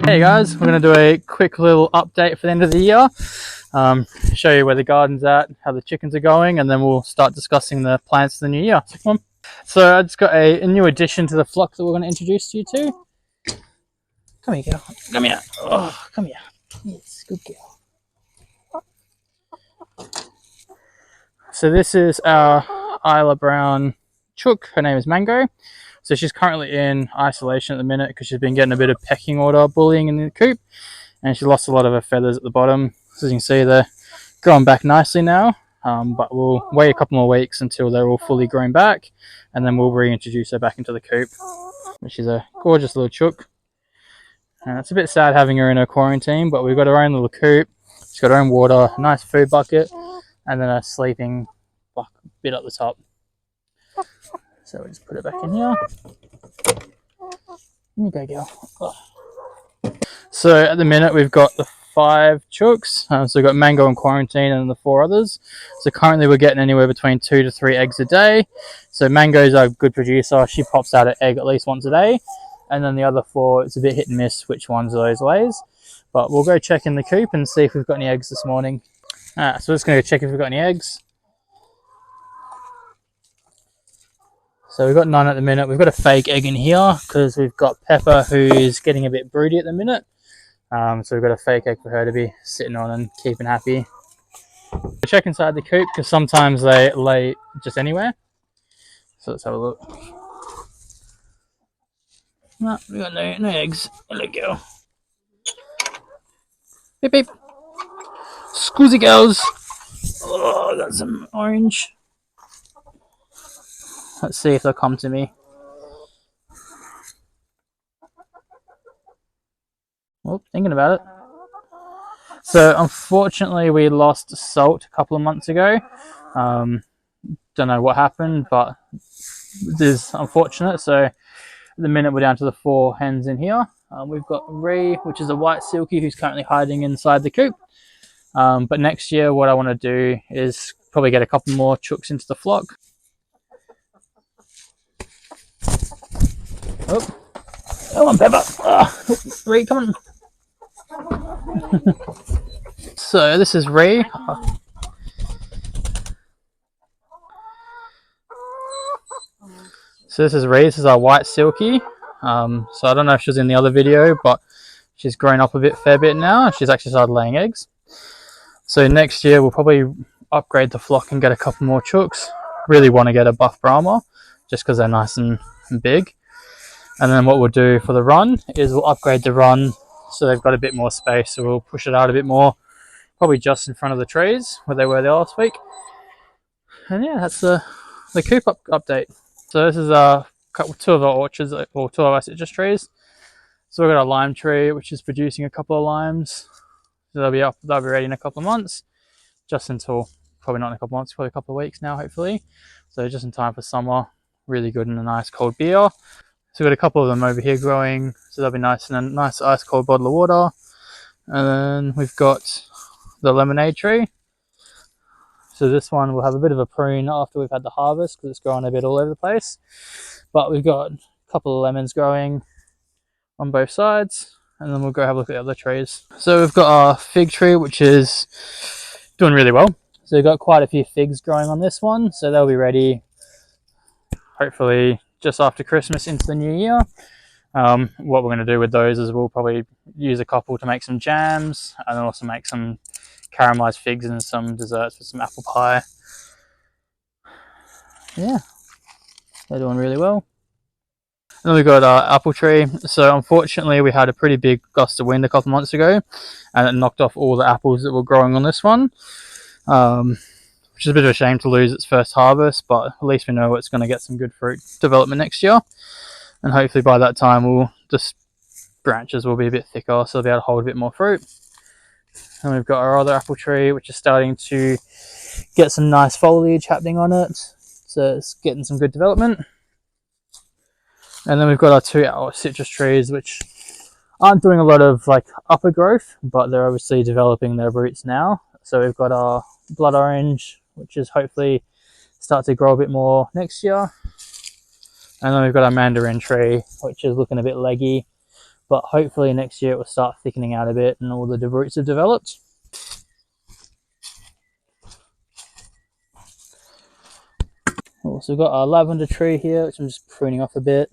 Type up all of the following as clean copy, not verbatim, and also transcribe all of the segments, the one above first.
Hey guys, we're going to do a quick little update for the end of the year. Show you where the garden's at, how the chickens are going, and then we'll start discussing the plans for the new year. So, come on. So I just got a new addition to the flock that we're going to introduce you to. Come here, girl. Come here. Oh, come here. Yes, good girl. So this is our Isla Brown chook. Her name is Mango. So she's currently in isolation at the minute because she's been getting a bit of pecking order bullying in the coop, and she lost a lot of her feathers at the bottom. So as you can see, they're growing back nicely now, but we'll wait a couple more weeks until they're all fully grown back, and then we'll reintroduce her back into the coop. She's a gorgeous little chook. It's a bit sad having her in a quarantine, but we've got her own little coop. She's got her own water, a nice food bucket, and then a sleeping bit at the top. So we'll just put it back in here. Here you go, girl. Oh. So at the minute we've got the 5 chooks. So we've got Mango in quarantine and the 4 others. So currently we're getting anywhere between 2 to 3 eggs a day. So Mango's a good producer. She pops out an egg at least once a day. And then the other 4, it's a bit hit and miss which ones of those lays. But we'll go check in the coop and see if we've got any eggs this morning. So we're just going to go check if we've got any eggs. So we've got none at the minute. We've got a fake egg in here because we've got Pepper who's getting a bit broody at the minute. So we've got a fake egg for her to be sitting on and keeping happy. We'll check inside the coop because sometimes they lay just anywhere. So let's have a look. No, we got no eggs. There we go. Beep beep. Scoozy girls. Oh, got some orange. Let's see if they'll come to me. Oh, thinking about it. So unfortunately we lost Salt a couple of months ago. Don't know what happened, but it is unfortunate. So at the minute we're down to the 4 hens in here. We've got Ree, which is a white silkie who's currently hiding inside the coop. But next year what I want to do is probably get a couple more chooks into the flock. Oh, come on, Pepper. Oh, Ree, come on. So this is Ree. So this is Ree. This is our white silkie. So I don't know if she was in the other video, but she's grown up a fair bit now. She's actually started laying eggs. So next year we'll probably upgrade the flock and get a couple more chooks. Really want to get a buff Brahma, just because they're nice and big. And then what we'll do for the run is we'll upgrade the run so they've got a bit more space. So we'll push it out a bit more, probably just in front of the trees where they were there last week. And yeah, that's the coop update. So this is 2 of our orchards, or 2 of our citrus trees. So we've got a lime tree which is producing a couple of limes. So they'll be ready in a couple of months, just until, probably not in a couple of months, probably a couple of weeks now hopefully. So just in time for summer, really good in a nice cold beer. So we've got a couple of them over here growing, so they'll be nice in a nice ice cold bottle of water. And then we've got the lemonade tree. So this one will have a bit of a prune after we've had the harvest because it's growing a bit all over the place. But we've got a couple of lemons growing on both sides, and then we'll go have a look at the other trees. So we've got our fig tree, which is doing really well. So we've got quite a few figs growing on this one, so they'll be ready hopefully just after Christmas into the new year. What we're going to do with those is we'll probably use a couple to make some jams, and then also make some caramelized figs and some desserts with some apple pie. Yeah, they're doing really well. And then we've got our apple tree. So unfortunately we had a pretty big gust of wind a couple months ago, and it knocked off all the apples that were growing on this one. Which is a bit of a shame to lose its first harvest, but at least we know it's going to get some good fruit development next year. And hopefully by that time branches will be a bit thicker, so they'll be able to hold a bit more fruit. And we've got our other apple tree, which is starting to get some nice foliage happening on it. So it's getting some good development. And then we've got our 2 citrus trees, which aren't doing a lot of upper growth, but they're obviously developing their roots now. So we've got our blood orange, which is hopefully start to grow a bit more next year. And then we've got our mandarin tree, which is looking a bit leggy, but hopefully next year it will start thickening out a bit and all the roots have developed. We've also got our lavender tree here, which I'm just pruning off a bit.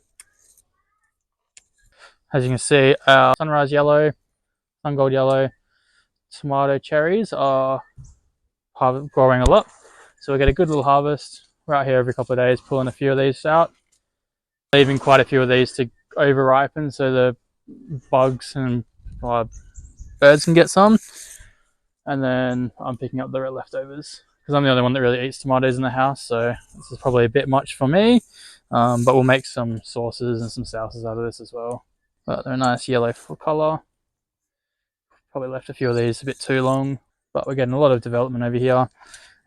As you can see, our sunrise yellow, sun gold yellow, tomato cherries are growing a lot. So we get a good little harvest. We're out here every couple of days pulling a few of these out, leaving quite a few of these to over ripen so the bugs and birds can get some. And then I'm picking up the leftovers because I'm the only one that really eats tomatoes in the house, so this is probably a bit much for me, but we'll make some sauces and some sauces out of this as well. But they're a nice yellow full colour. Probably left a few of these a bit too long, but we're getting a lot of development over here.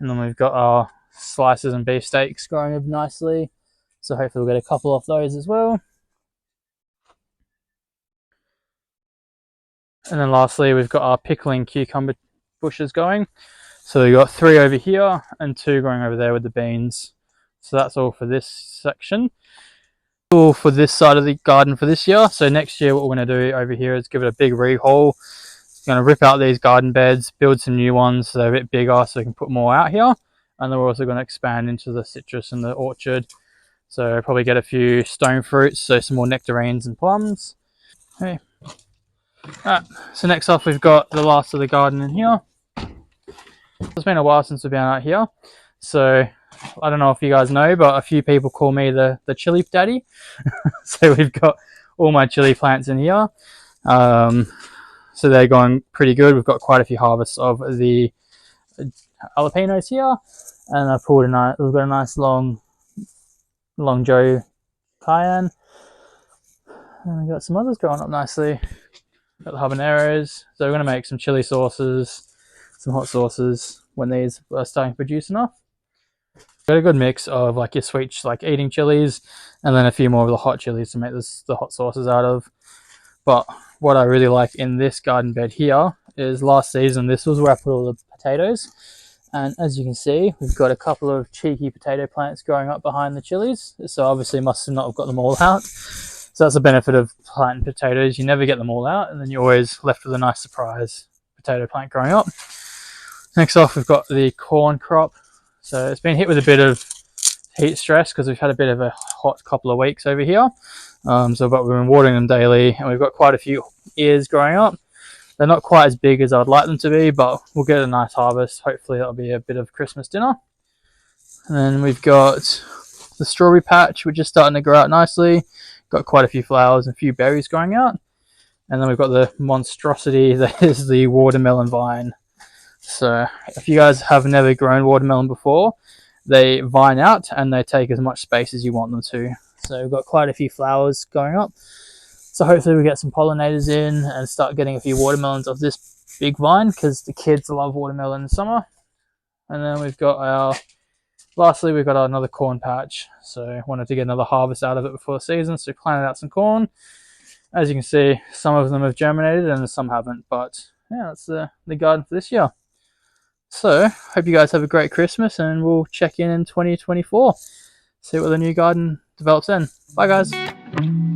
And then we've got our slices and beef steaks growing up nicely, so hopefully we'll get a couple of those as well. And then lastly, we've got our pickling cucumber bushes going. So we've got 3 over here and 2 growing over there with the beans. So that's all for this section. All for this side of the garden for this year. So next year what we're going to do over here is give it a big rehaul. Going to rip out these garden beds, build some new ones so they're a bit bigger so we can put more out here. And then we're also going to expand into the citrus and the orchard. So probably get a few stone fruits, so some more nectarines and plums. Okay. Alright, so next off we've got the last of the garden in here. It's been a while since we've been out here, so I don't know if you guys know, but a few people call me the chili daddy. So we've got all my chili plants in here. So they're going pretty good. We've got quite a few harvests of the jalapenos here, and I pulled we've got a nice long Joe cayenne, and we've got some others growing up nicely. Got the habaneros. So we're going to make some chili sauces, some hot sauces when these are starting to produce enough. Got a good mix of like your sweet, like eating chilies, and then a few more of the hot chilies to make the hot sauces out of. But what I really like in this garden bed here is last season this was where I put all the potatoes, and as you can see we've got a couple of cheeky potato plants growing up behind the chilies, so obviously must not have got them all out. So that's the benefit of planting potatoes, you never get them all out and then you're always left with a nice surprise potato plant growing up. Next off we've got the corn crop. So it's been hit with a bit of heat stress because we've had a bit of a hot couple of weeks over here. But we've been watering them daily and we've got quite a few ears growing up. They're not quite as big as I'd like them to be, but we'll get a nice harvest. Hopefully that'll be a bit of Christmas dinner. And then we've got the strawberry patch, which is starting to grow out nicely. Got quite a few flowers and a few berries growing out. And then we've got the monstrosity that is the watermelon vine. So if you guys have never grown watermelon before, they vine out and they take as much space as you want them to. So we've got quite a few flowers going up. So hopefully we get some pollinators in and start getting a few watermelons off this big vine because the kids love watermelon in summer. And then we've got lastly we've got another corn patch. So I wanted to get another harvest out of it before the season, so we planted out some corn. As you can see, some of them have germinated and some haven't, but yeah, that's the garden for this year. So hope you guys have a great Christmas and we'll check in 2024, see what the new garden develops in. Bye guys.